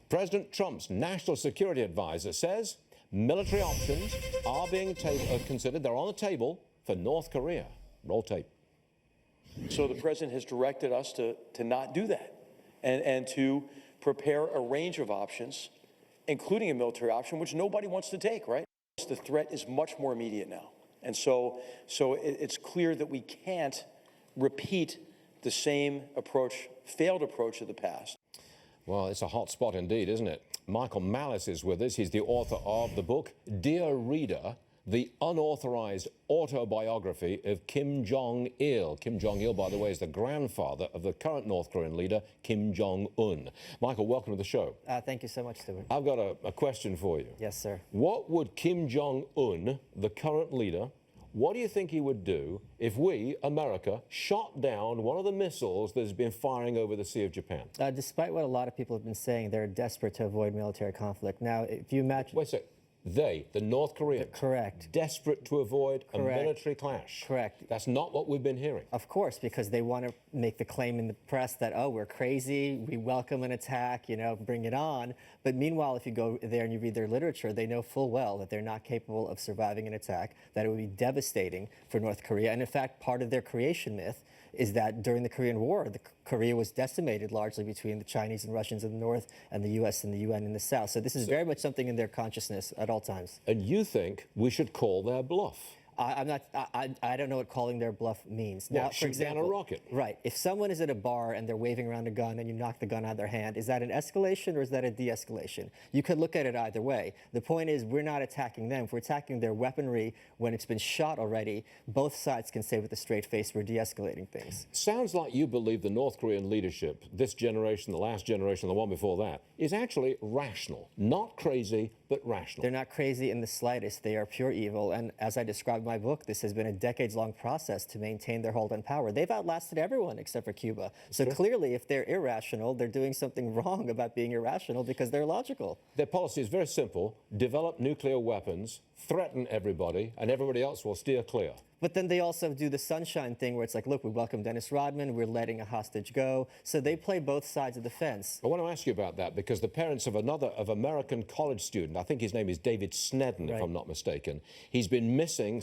President Trump's national security advisor says military options are being considered. They're on the table for North Korea. Roll tape. So the president has directed us to not do that and to prepare a range of options, including a military option, which nobody wants to take, right? The threat is much more immediate now. And so it's clear that we can't repeat the same approach, failed approach of the past. Well, it's a hot spot indeed, isn't it? Michael Malice is with us. He's the author of the book, Dear Reader, the unauthorized autobiography of Kim Jong-il. Kim Jong-il, by the way, is the grandfather of the current North Korean leader, Kim Jong-un. Michael, welcome to the show. Thank you so much, Stuart. I've got a question for you. Yes, sir. What would Kim Jong-un, the current leader, what do you think he would do if we, America, shot down one of the missiles that has been firing over the Sea of Japan? Despite what a lot of people have been saying, they're desperate to avoid military conflict. Now, if you imagine... Wait a sec. They, the North Koreans, correct, desperate to avoid a military clash. Correct. That's not what we've been hearing. Of course, because they want to make the claim in the press that, oh, we're crazy, we welcome an attack, you know, bring it on. But meanwhile, if you go there and you read their literature, they know full well that they're not capable of surviving an attack, that it would be devastating for North Korea. And in fact, part of their creation myth is that during the Korean War, Korea was decimated largely between the Chinese and Russians in the north and the U.S. and the UN in the south. So this is very much something in their consciousness at all times. And you think we should call their bluff? I don't know what calling their bluff means. Well, now, for example, down a rocket. Right. If someone is at a bar and they're waving around a gun and you knock the gun out of their hand, is that an escalation or is that a de-escalation? You could look at it either way. The point is we're not attacking them. If we're attacking their weaponry when it's been shot already, both sides can say with a straight face we're de-escalating things. Sounds like you believe the North Korean leadership, this generation, the last generation, the one before that, is actually rational. Not crazy, but rational. They're not crazy in the slightest. They are pure evil. And as I described in my book, this has been a decades-long process to maintain their hold on power. They've outlasted everyone except for Cuba. So clearly, if they're irrational, they're doing something wrong about being irrational because they're logical. Their policy is very simple. Develop nuclear weapons, threaten everybody, and everybody else will steer clear. But then they also do the sunshine thing where it's like, look, we welcome Dennis Rodman, we're letting a hostage go. So they play both sides of the fence. I want to ask you about that because the parents of American college student, I think his name is David Snedden, if I'm not mistaken. He's been missing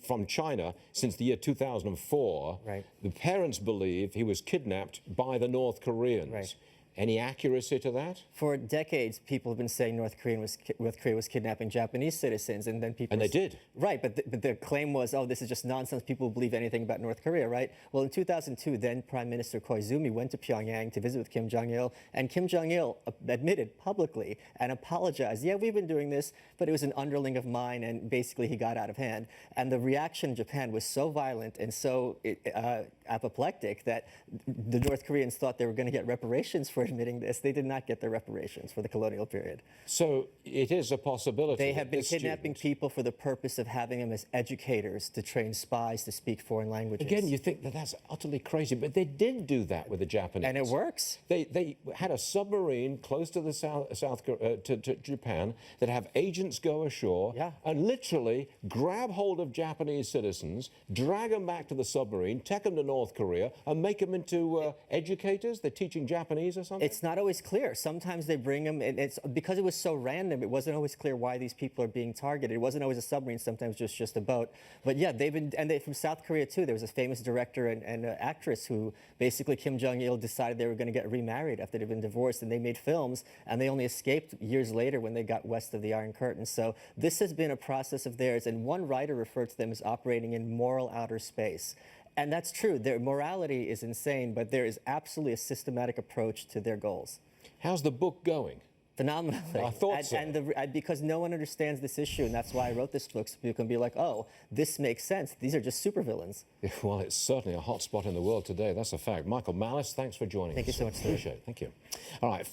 from China since the year 2004. Right. The parents believe he was kidnapped by the North Koreans. Right. Any accuracy to that? For decades, people have been saying North Korea was kidnapping Japanese citizens, and then people... And they did. Right, but the claim was, oh, this is just nonsense. People believe anything about North Korea, right? Well, in 2002, then Prime Minister Koizumi went to Pyongyang to visit with Kim Jong-il, and Kim Jong-il admitted publicly and apologized. Yeah, we've been doing this, but it was an underling of mine, and basically he got out of hand. And the reaction in Japan was so violent and so apoplectic that the North Koreans thought they were going to get reparations for admitting this. They did not get their reparations for the colonial period. So it is a possibility. They have been kidnapping people for the purpose of having them as educators to train spies to speak foreign languages. Again, you think that that's utterly crazy, but they did do that with the Japanese. And it works. They had a submarine close to the to Japan that have agents go ashore and literally grab hold of Japanese citizens, drag them back to the submarine, take them to North Korea, and make them into educators. They're teaching Japanese or something. It's not always clear. Sometimes they bring them, and it's because it was so random. It wasn't always clear why these people are being targeted. It wasn't always a submarine. Sometimes just a boat. But yeah, they from South Korea too. There was a famous director and actress who basically Kim Jong-il decided they were going to get remarried after they'd been divorced, and they made films, and they only escaped years later when they got west of the Iron Curtain. So this has been a process of theirs, and one writer referred to them as operating in moral outer space. And that's true. Their morality is insane, but there is absolutely a systematic approach to their goals. How's the book going? Phenomenally. I thought so. And because no one understands this issue, and that's why I wrote this book, so people can be like, oh, this makes sense. These are just supervillains. Well, it's certainly a hot spot in the world today. That's a fact. Michael Malice, thanks for joining us. Thank you so much, Steve. Appreciate it. Thank you. All right.